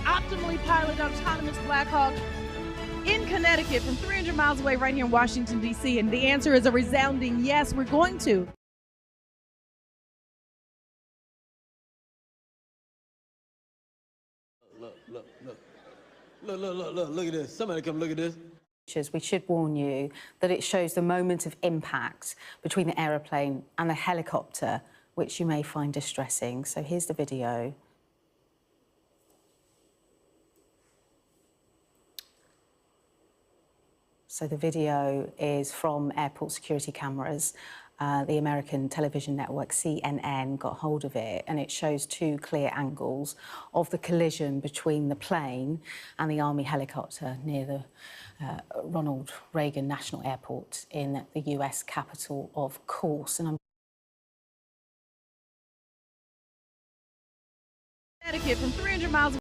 optimally piloted autonomous Black Hawk in Connecticut from 300 miles away right here in Washington, D.C.? And the answer is a resounding yes, we're going to. Look at this. Somebody come look at this. We should warn you that it shows the moment of impact between the aeroplane and the helicopter, which you may find distressing. So here's the video. So the video is from airport security cameras. The American television network CNN got hold of it, and it shows two clear angles of the collision between the plane and the Army helicopter near the Ronald Reagan National Airport in the US capital, of course. And Connecticut from 300 miles